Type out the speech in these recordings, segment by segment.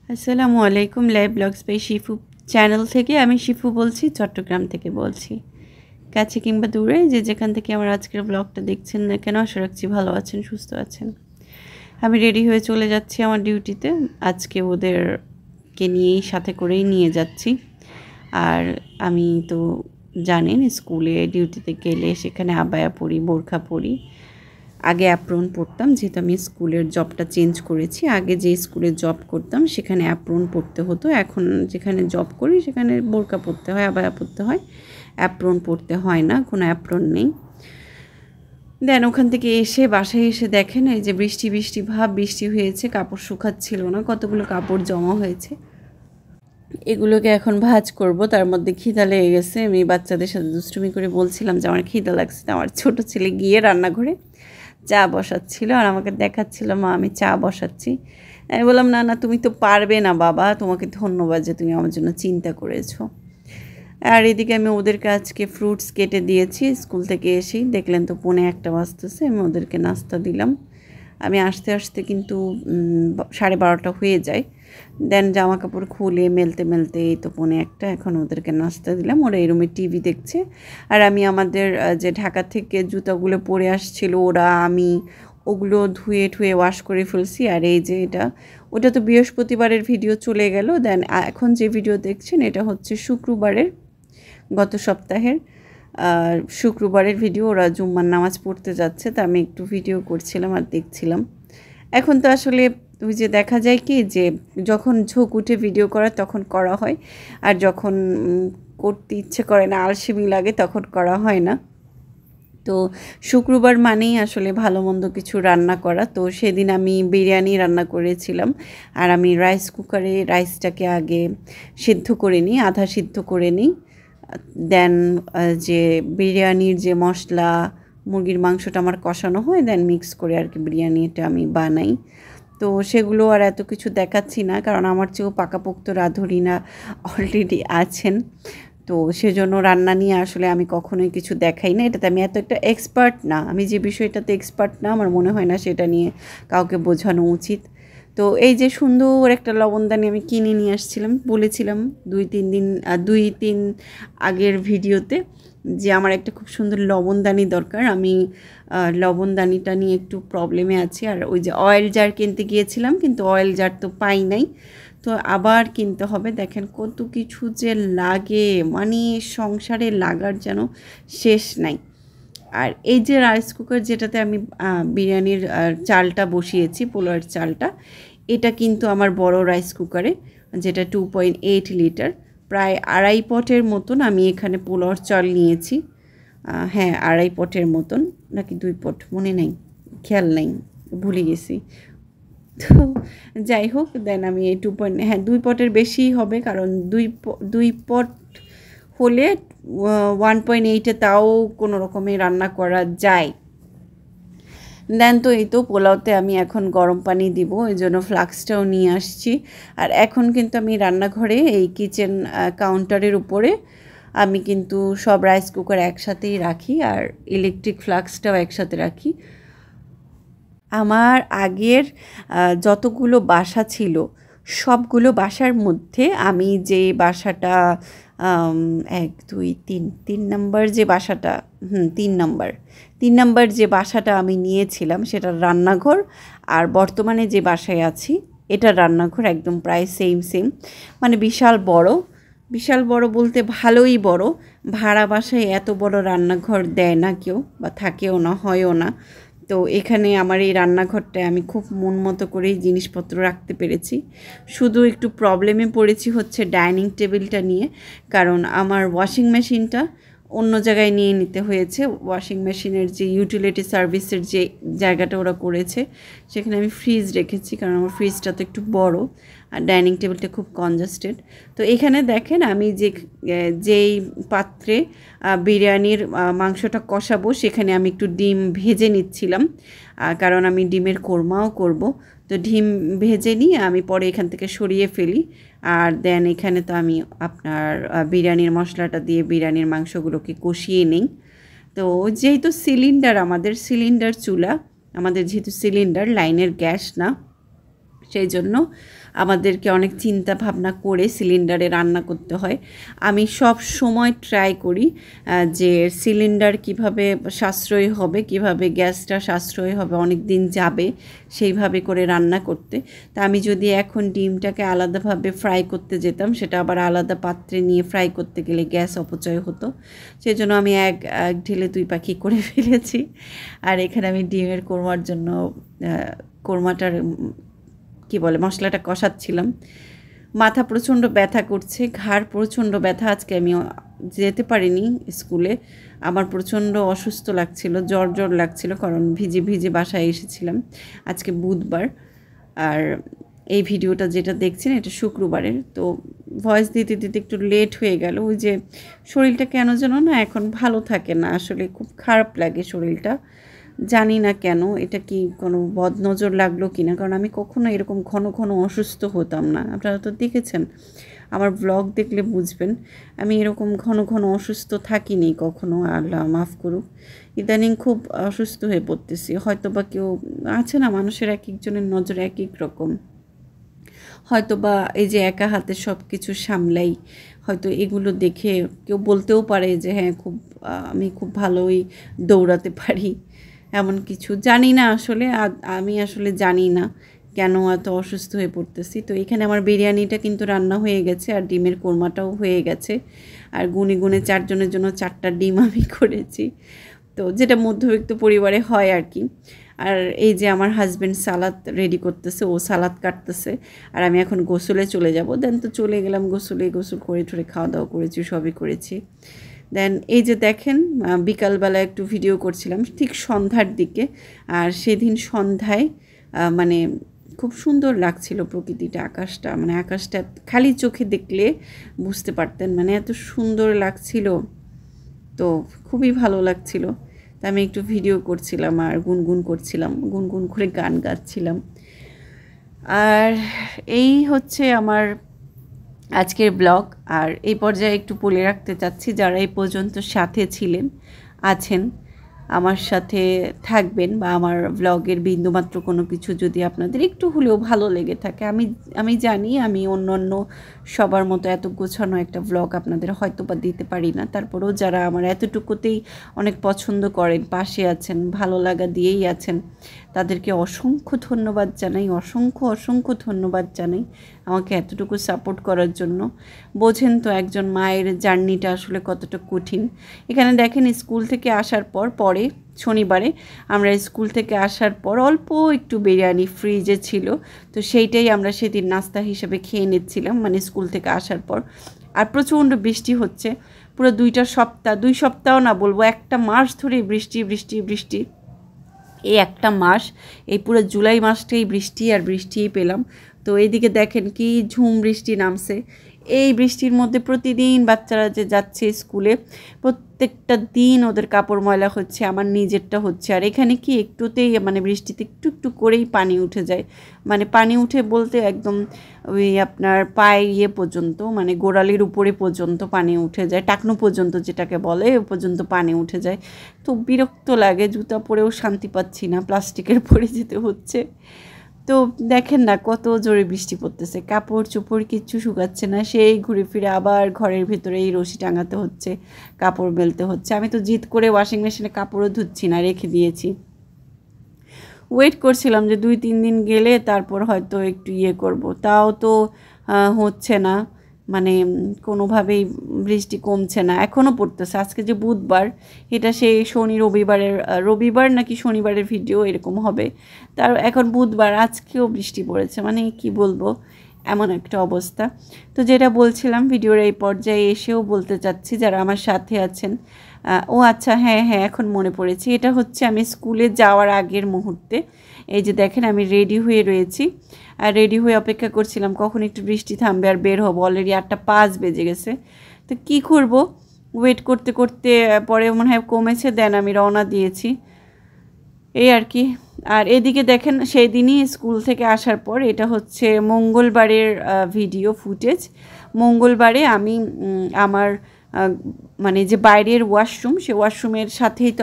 আসসালামু আলাইকুম। Live blogs by Shifu channel থেকে আমি শিফু বলছি, চট্টগ্রাম থেকে বলছি। কাছে কিংবা দূরে যে যেখান থেকে আমার আজকের ব্লগটা দেখছেন না কেন, আশা রাখছি ভালো আছেন, সুস্থ আছেন। আমি রেডি হয়ে চলে যাচ্ছি আমার ডিউটিতে। আজকে ওদেরকে নিয়েই সাথে করেই নিয়ে যাচ্ছি। আর আমি তো জানেন স্কুলে ডিউটিতে গেলে সেখানে আবায়া পরি, বোরখা পরি। আগে অ্যাপ্রন পরতাম, যেহেতু আমি স্কুলের জবটা চেঞ্জ করেছি। আগে যে স্কুলে জব করতাম সেখানে অ্যাপ্রন পরতে হতো, এখন যেখানে জব করি সেখানে বোরকা পরতে হয়, আবায়া পরতে হয়, অ্যাপ্রন পরতে হয় না, কোনো অ্যাপ্রন নেই। দেন ওখান থেকে এসে বাসায় এসে দেখেন এই যে বৃষ্টি বৃষ্টি ভাব, বৃষ্টি হয়েছে, কাপড় শুকাচ্ছিল না, কতগুলো কাপড় জমা হয়েছে। এগুলোকে এখন ভাঁজ করব। তার মধ্যে খিদা লেগে গেছে। আমি বাচ্চাদের সাথে দুষ্টুমি করে বলছিলাম যে আমার খিদা লাগছে। আমার ছোট ছেলে গিয়ে রান্নাঘরে চা বসাচ্ছিল আর আমাকে দেখাচ্ছিল, মা আমি চা বসাচ্ছি। আমি বললাম না না, তুমি তো পারবে না বাবা, তোমাকে ধন্যবাদ যে তুমি আমার জন্য চিন্তা করেছো। আর এদিকে আমি ওদেরকে আজকে ফ্রুটস কেটে দিয়েছি। স্কুল থেকে এসেই দেখলেন তো 1:45 বাজতেছে, আমি ওদেরকে নাস্তা দিলাম। আমি আসতে আসতে কিন্তু 12:30 হয়ে যায়। দেন জামা কাপড় খুলে মেলতে মেলতে এই তো 1:45, এখন ওদেরকে নাস্তা দিলাম। ওরা এই রুমে টিভি দেখছে আর আমি আমাদের যে ঢাকা থেকে জুতাগুলো পরে আসছিল ওরা, আমি ওগুলো ধুয়ে ঠুয়ে ওয়াশ করে ফেলছি। আর এই যে ওটা তো বৃহস্পতিবারের ভিডিও চলে গেল। দেন এখন যে ভিডিও দেখছেন এটা হচ্ছে শুক্রবারের, গত সপ্তাহের শুক্রবারের ভিডিও। ওরা জুম্মার নামাজ পড়তে যাচ্ছে, তা আমি একটু ভিডিও করছিলাম আর দেখছিলাম। এখন তো আসলে ওই যে দেখা যায় কি যে যখন ঝোঁক উঠে ভিডিও করা তখন করা হয়, আর যখন করতে ইচ্ছে করে না, আলসেমি লাগে, তখন করা হয় না। তো শুক্রবার মানেই আসলে ভালো মন্দ কিছু রান্না করা। তো সেদিন আমি বিরিয়ানি রান্না করেছিলাম। আর আমি রাইস কুকারে রাইসটাকে আগে সিদ্ধ করে নিই, আধা সিদ্ধ করে নিই। দেন যে বিরিয়ানির যে মশলা, মুরগির মাংসটা আমার কষানো হয়, দেন মিক্স করে আর কি বিরিয়ানিটা আমি বানাই। তো সেগুলো আর এত কিছু দেখাচ্ছি না, কারণ আমার চেয়েও পাকাপোক্ত রাঁধুনিরা অলরেডি আছেন। তো সেজন্য রান্না নিয়ে আসলে আমি কখনোই কিছু দেখাই না। এটাতে আমি এত একটা এক্সপার্ট না, আমি যে বিষয়টাতে এক্সপার্ট না আমার মনে হয় না সেটা নিয়ে কাউকে বোঝানো উচিত। তো এই যে সুন্দর একটা লবণদানি আমি কিনে নিয়ে আসছিলাম, বলেছিলাম 2-3 আগের ভিডিওতে যে আমার একটা খুব সুন্দর লবণদানি দরকার। আমি লবণদানিটা নিয়ে একটু প্রবলেমে আছি। আর ওই যে অয়েল জার কিনতে গিয়েছিলাম, কিন্তু অয়েল জার তো পাই নাই, তো আবার কিনতে হবে। দেখেন কত কিছু যে লাগে, মানে সংসারে লাগার যেন শেষ নাই। আর এই যে রাইস কুকার যেটাতে আমি বিরিয়ানির চালটা বসিয়েছি, পোলাওয়ের চালটা, এটা কিন্তু আমার বড় রাইস কুকারে, যেটা 2.8 লিটার, প্রায় 2.5 পটের মতন আমি এখানে পোলাওর চাল নিয়েছি। হ্যাঁ, 2.5 পটের মতন, নাকি 2 পট মনে নেই, খেয়াল নাই, ভুলে গেছি। তো যাই হোক, দেন আমি এই 2 পটের বেশিই হবে, কারণ 2 পট হলে 1.8-এ তাও কোনো রকমে রান্না করা যায়। দেন তো এই তো পোলাওতে আমি এখন গরম পানি দিব, এই জন্য ফ্লাক্সটাও নিয়ে আসছি। আর এখন কিন্তু আমি রান্নাঘরে এই কিচেন কাউন্টারের উপরে আমি কিন্তু সব রাইস কুকার একসাথেই রাখি, আর ইলেকট্রিক ফ্লাক্সটাও একসাথে রাখি। আমার আগের যতগুলো বাসা ছিল সবগুলো বাসার মধ্যে আমি যে বাসাটা 1 2 3 নম্বর যে বাসাটা, 3 নম্বর যে বাসাটা আমি নিয়েছিলাম সেটার রান্নাঘর আর বর্তমানে যে বাসায় আছি এটার রান্নাঘর একদম প্রায় সেম, মানে বিশাল বড় বলতে ভালোই বড়। ভাড়া বাসায় এত বড় রান্নাঘর দেয় না কেউ, বা থাকেও না, হয়ও না। তো এখানে আমার এই রান্নাঘরটায় আমি খুব মন মতো করেই জিনিসপত্র রাখতে পেরেছি। শুধু একটু প্রবলেমে পড়েছি হচ্ছে ডাইনিং টেবিলটা নিয়ে, কারণ আমার ওয়াশিং মেশিনটা অন্য জায়গায় নিয়ে নিতে হয়েছে। ওয়াশিং মেশিনের যে ইউটিলিটি সার্ভিসের যে জায়গাটা ওরা করেছে সেখানে আমি ফ্রিজ রেখেছি, কারণ আমার ফ্রিজটা তো একটু বড় আর ডাইনিং টেবিলটা খুব কনজাস্টেড। তো এখানে দেখেন আমি যেই পাত্রে বিরিয়ানির মাংসটা কষাবো সেখানে আমি একটু ডিম ভেজে নিচ্ছিলাম, কারণ আমি ডিমের কোরমাও করব। তো ডিম ভেজে নিয়ে আমি পরে এখান থেকে সরিয়ে ফেলি। আর দেন এখানে তো আমি আপনার বিরিয়ানির মশলাটা দিয়ে বিরিয়ানির মাংসগুলোকে কষিয়ে নিই। তো যেহেতু সিলিন্ডার, আমাদের সিলিন্ডার চুলা, আমাদের যেহেতু সিলিন্ডার, লাইনের গ্যাস না, সেই জন্য আমাদেরকে অনেক চিন্তা ভাবনা করে সিলিন্ডারে রান্না করতে হয়। আমি সব সময় ট্রাই করি যে সিলিন্ডার কিভাবে সাশ্রয়ী হবে, কিভাবে গ্যাসটা সাশ্রয়ী হবে, অনেক দিন যাবে, সেইভাবে করে রান্না করতে। তা আমি যদি এখন ডিমটাকে আলাদাভাবে ফ্রাই করতে যেতাম, সেটা আবার আলাদা পাত্রে নিয়ে ফ্রাই করতে গেলে গ্যাস অপচয় হতো। সেই জন্য আমি এক ঢেলে দুই পাখি করে ফেলেছি। আর এখানে আমি ডিমের কোরমার জন্য কোরমাটার কি বলে মশলাটা কষাচ্ছিলাম। মাথা প্রচণ্ড ব্যথা করছে, ঘাড় প্রচণ্ড ব্যথা। আজকে আমি যেতে পারিনি স্কুলে, আমার প্রচণ্ড অসুস্থ লাগছিল, জ্বর জ্বর লাগছিল, কারণ ভিজে ভিজে বাসায় এসেছিলাম। আজকে বুধবার, আর এই ভিডিওটা যেটা দেখছেন এটা শুক্রবারের। তো ভয়েস দিতে দিতে একটু লেট হয়ে গেল। ওই যে শরীরটা কেন যেন না এখন ভালো থাকে না, আসলে খুব খারাপ লাগে শরীরটা, জানি না কেন। এটা কি কোনো বদনজর লাগলো কি না, কারণ আমি কখনো এরকম ঘন ঘন অসুস্থ হতাম না। আপনারা তো দেখেছেন, আমার ব্লগ দেখলে বুঝবেন আমি এরকম ঘন ঘন অসুস্থ থাকিনি কখনো, আল্লাহ মাফ করুক। ইদানিং খুব অসুস্থ হয়ে পড়তেছি। হয়তো বা কেউ আছে না, মানুষের এক একজনের নজর এক এক রকম, হয়তো বা এই যে একা হাতে সব কিছু সামলাই, হয়তো এগুলো দেখে কেউ বলতেও পারে যে হ্যাঁ আমি খুব ভালোই দৌড়াতে পারি, এমন কিছু জানি না। আসলে আমি আসলে জানি না কেন এত অসুস্থ হয়ে পড়তেছি। তো এখানে আমার বিরিয়ানিটা কিন্তু রান্না হয়ে গেছে, আর ডিমের কোরমাটাও হয়ে গেছে। আর গুনে গুনে 4 জনের জন্য 4টা ডিম আমি করেছি, তো যেটা মধ্যবিত্ত পরিবারে হয় আর কি। আর এই যে আমার হাজব্যান্ড সালাদ রেডি করতেছে, ও সালাদ কাটতেছে, আর আমি এখন গোসলে চলে যাব। দেন তো চলে গেলাম গোসল করে ঠরে খাওয়া দাওয়া করেছি, সবই করেছি। দেন এই যে দেখেন বিকালবেলা একটু ভিডিও করছিলাম ঠিক সন্ধ্যার দিকে, আর সেদিন সন্ধ্যায় মানে খুব সুন্দর লাগছিল প্রকৃতিটা, আকাশটা, মানে আকাশটা খালি চোখে দেখলে বুঝতে পারতেন, মানে এত সুন্দর লাগছিল, তো খুবই ভালো লাগছিল। তা আমি একটু ভিডিও করছিলাম আর গুনগুন করছিলাম, গুনগুন করে গান গাচ্ছিলাম। আর এই হচ্ছে আমার আজকের ব্লগ। আর এই পর্যায়ে একটু বলে রাখতে চাচ্ছি, যারা এই পর্যন্ত সাথে আছেন, আমার সাথে থাকবেন, বা আমার ব্লগের বিন্দুমাত্র কোনো কিছু যদি আপনাদের একটু হলেও ভালো লেগে থাকে, আমি জানি আমি অন্য সবার মতো এত গোছানো একটা ব্লগ আপনাদের হয়তো বা দিতে পারি না। তারপরেও যারা আমার এতটুকুতেই অনেক পছন্দ করেন, পাশে আছেন, ভালো লাগা দিয়েই আছেন, তাদেরকে অসংখ্য ধন্যবাদ জানাই, অসংখ্য ধন্যবাদ জানাই আমাকে এতটুকু সাপোর্ট করার জন্য। বোঝেন তো একজন মায়ের জার্নিটা আসলে কতটা কঠিন। এখানে দেখেন স্কুল থেকে আসার পরে শনিবারে আমরা স্কুল থেকে আসার পর অল্প একটু বিরিয়ানি ফ্রিজে ছিল, তো সেইটাই আমরা সেদিন নাস্তা হিসেবে খেয়ে নিচ্ছিলাম, মানে স্কুল থেকে আসার পর। আর প্রচণ্ড বৃষ্টি হচ্ছে, পুরো 2 সপ্তাহ না বলবো, 1 মাস ধরে বৃষ্টি। এই 1 মাস, এই পুরো জুলাই মাসটাই বৃষ্টি আর বৃষ্টিই পেলাম। তো এইদিকে দেখেন কি ঝুম বৃষ্টি নামছে। এই বৃষ্টির মধ্যে প্রতিদিন বাচ্চারা যে যাচ্ছে স্কুলে, প্রত্যেকটা দিন ওদের কাপড় ময়লা হচ্ছে, আমার নিজেরটা হচ্ছে। আর এখানে কি একটুতেই মানে বৃষ্টিতে একটু করেই পানি উঠে যায়, মানে পানি উঠে বলতে একদম ওই আপনার পায়ে পর্যন্ত, মানে গোড়ালির উপরে পর্যন্ত পানি উঠে যায়, টাকনো পর্যন্ত যেটাকে বলে, ও পর্যন্ত পানি উঠে যায়। তো বিরক্ত লাগে, জুতা পরেও শান্তি পাচ্ছি না, প্লাস্টিকের পরে যেতে হচ্ছে। তো দেখেন না কত জোরে বৃষ্টি পড়তেছে, কাপড় চোপড় কিচ্ছু শুকাচ্ছে না, সেই ঘুরে ফিরে আবার ঘরের ভেতরে এই রশি টাঙাতে হচ্ছে, কাপড় মেলতে হচ্ছে। আমি তো জিদ করে ওয়াশিং মেশিনে কাপড়ও ধুচ্ছি না, রেখে দিয়েছি। ওয়েট করছিলাম যে 2-3 দিন গেলে তারপর হয়তো একটু করব, তাও তো হচ্ছে না, মানে কোনোভাবেই বৃষ্টি কমছে না, এখনও পড়তেছে। আজকে যে বুধবার, এটা সেই রবিবার নাকি শনিবারের ভিডিও এরকম হবে, তার এখন বুধবার, আজকেও বৃষ্টি পড়েছে, মানে কি বলবো, এমন একটা অবস্থা। তো যেটা বলছিলাম, ভিডিওর এই পর্যায়ে এসেও বলতে চাচ্ছি যারা আমার সাথে আছেন, ও আচ্ছা হ্যাঁ এখন মনে পড়েছে, এটা হচ্ছে আমি স্কুলে যাওয়ার আগের মুহূর্তে। এই যে দেখেন আমি রেডি হয়ে রয়েছি, আর রেডি হয়ে অপেক্ষা করছিলাম কখন একটু বৃষ্টি থামবে আর বের হবো। অলরেডি 8:05 বেজে গেছে, তো কি করব, ওয়েট করতে করতে পরে মনে হয় কমেছে, দেন আমি রওনা দিয়েছি, এই আর কি। আর এদিকে দেখেন সেই দিনই স্কুল থেকে আসার পর, এটা হচ্ছে মঙ্গলবারের ভিডিও ফুটেজ। মঙ্গলবারে আমি আমার মানে যে বাইরের ওয়াশরুম, সে ওয়াশরুমের সাথেই তো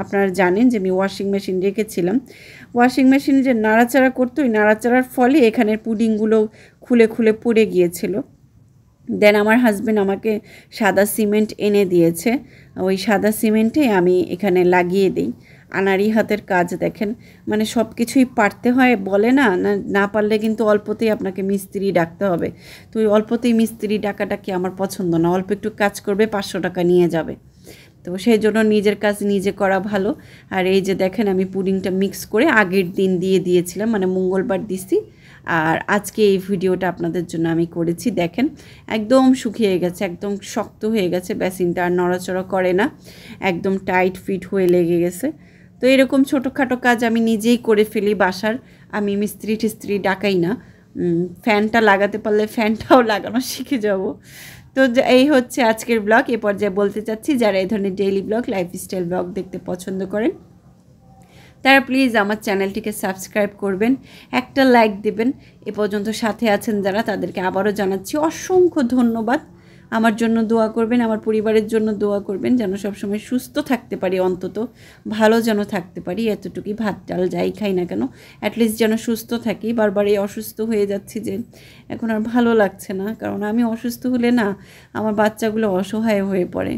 আপনারা জানেন যে আমি ওয়াশিং মেশিন রেখেছিলাম। ওয়াশিং মেশিন যে নাড়াচাড়া করতো, ওই নাড়াচাড়ার ফলে এখানের পুডিংগুলো খুলে খুলে পড়ে গিয়েছিল। দেন আমার হাজব্যান্ড আমাকে সাদা সিমেন্ট এনে দিয়েছে, ওই সাদা সিমেন্টে আমি এখানে লাগিয়ে দিই। আনাড়ি হাতের কাজ দেখেন, মানে সব কিছুই পারতে হয় বলে না, না পারলে কিন্তু অল্পতেই আপনাকে মিস্ত্রি ডাকতে হবে। তো ওই অল্পতেই মিস্ত্রি ডাকাটাকে আমার পছন্দ না, অল্প একটু কাজ করবে 500 টাকা নিয়ে যাবে। তো সেই জন্য নিজের কাজ নিজে করা ভালো। আর এই যে দেখেন আমি পুডিংটা মিক্স করে আগের দিন দিয়ে দিয়েছিলাম, মানে মঙ্গলবার দিছি, আর আজকে এই ভিডিওটা আপনাদের জন্য আমি করেছি। দেখেন একদম শুকিয়ে গেছে, একদম শক্ত হয়ে গেছে, বেসিনটা আর নড়াচড়া করে না, একদম টাইট ফিট হয়ে লেগে গেছে। তো এরকম ছোটোখাটো কাজ আমি নিজেই করে ফেলি বাসার, আমি মিস্ত্রি টিস্ত্রি ডাকাই না। ফ্যানটা লাগাতে পারলে ফ্যানটাও লাগানো শিখে যাব। তো এই হচ্ছে আজকের ব্লগ। এ পর্যায়ে বলতে চাচ্ছি, যারা এই ধরনের ডেইলি ব্লগ, লাইফস্টাইল ব্লগ দেখতে পছন্দ করেন, তারা প্লিজ আমার চ্যানেলটিকে সাবস্ক্রাইব করবেন, একটা লাইক দেবেন। এ পর্যন্ত সাথে আছেন যারা, তাদেরকে আবারও জানাচ্ছি অসংখ্য ধন্যবাদ। আমার জন্য দোয়া করবেন, আমার পরিবারের জন্য দোয়া করবেন, যেন সবসময় সুস্থ থাকতে পারি, অন্তত ভালো যেন থাকতে পারি। এতটুকুই, ভাত ডাল যাই খাই না কেন, অ্যাটলিস্ট যেন সুস্থ থাকি। বারবার এই অসুস্থ হয়ে যাচ্ছি যে এখন আর ভালো লাগছে না, কারণ আমি অসুস্থ হলে না আমার বাচ্চাগুলো অসহায় হয়ে পড়ে,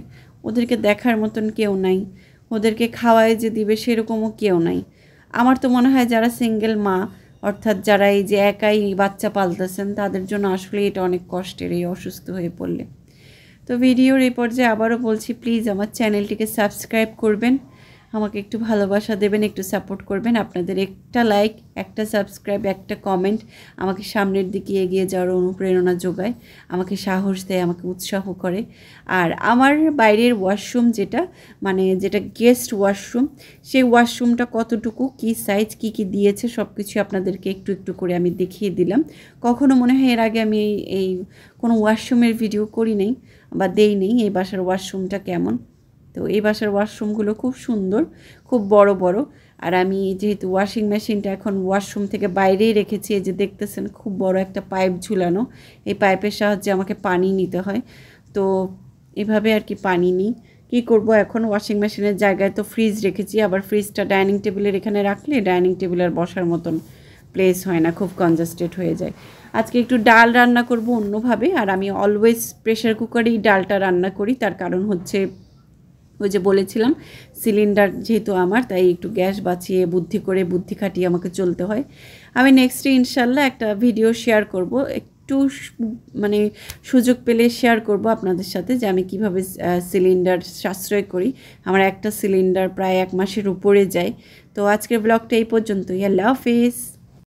ওদেরকে দেখার মতন কেউ নাই, ওদেরকে খাওয়ায় যে দিবে সেরকমও কেউ নাই। আমার তো মনে হয় যারা সিঙ্গেল মা, অর্থাৎ যারা এই যে একাই বাচ্চা পালতেছেন, তাদের জন্য আসলে এটা অনেক কষ্টের, এই অসুস্থ হয়ে পড়লে। তো ভিডিওর এই পর্যায়ে আবারও বলছি, প্লিজ আমার চ্যানেলটিকে সাবস্ক্রাইব করবেন, আমাকে একটু ভালোবাসা দেবেন, একটু সাপোর্ট করবেন। আপনাদের একটা লাইক, একটা সাবস্ক্রাইব, একটা কমেন্ট আমাকে সামনের দিকে এগিয়ে যাওয়ার অনুপ্রেরণা যোগায়, আমাকে সাহস দেয়, আমাকে উৎসাহ করে। আর আমার বাইরের ওয়াশরুম যেটা গেস্ট ওয়াশরুম, সেই ওয়াশরুমটা কতটুকু, কী সাইজ, কী দিয়েছে, সব কিছু আপনাদেরকে একটু একটু করে আমি দেখিয়ে দিলাম। কখনো মনে হয় এর আগে আমি এই কোনো ওয়াশরুমের ভিডিও করি নাই বা দেই নেই এই বাসার ওয়াশরুমটা কেমন। তো এই বাসার ওয়াশরুমগুলো খুব সুন্দর, খুব বড় বড়। আর আমি যেহেতু ওয়াশিং মেশিনটা এখন ওয়াশরুম থেকে বাইরেই রেখেছি, এই যে দেখতেছেন খুব বড় একটা পাইপ ঝুলানো, এই পাইপের সাহায্যে আমাকে পানি নিতে হয়। তো এভাবে আর কি পানি নিই। কী করব, এখন ওয়াশিং মেশিনের জায়গায় তো ফ্রিজ রেখেছি, আবার ফ্রিজটা ডাইনিং টেবিলের এখানে রাখলে ডাইনিং টেবিলের বসার মতন প্লেস হয় না, খুব কনজাস্টেড হয়ে যায়। আজকে একটু ডাল রান্না করব অন্যভাবে, আর আমি অলওয়েজ প্রেশার কুকারেই ডালটা রান্না করি। তার কারণ হচ্ছে ওই যে বলেছিলাম, সিলিন্ডার যেহেতু আমার, তাই একটু গ্যাস বাঁচিয়ে বুদ্ধি খাটিয়ে আমাকে চলতে হয়। আমি নেক্সটে ইনশাল্লাহ একটা ভিডিও শেয়ার করব, একটু মানে সুযোগ পেলে শেয়ার করব আপনাদের সাথে যে আমি কিভাবে সিলিন্ডার সাশ্রয় করি। আমার একটা সিলিন্ডার প্রায় 1 মাসের উপরে যায়। তো আজকের ব্লগটা এই পর্যন্তই। আল্লাহ হাফেজ।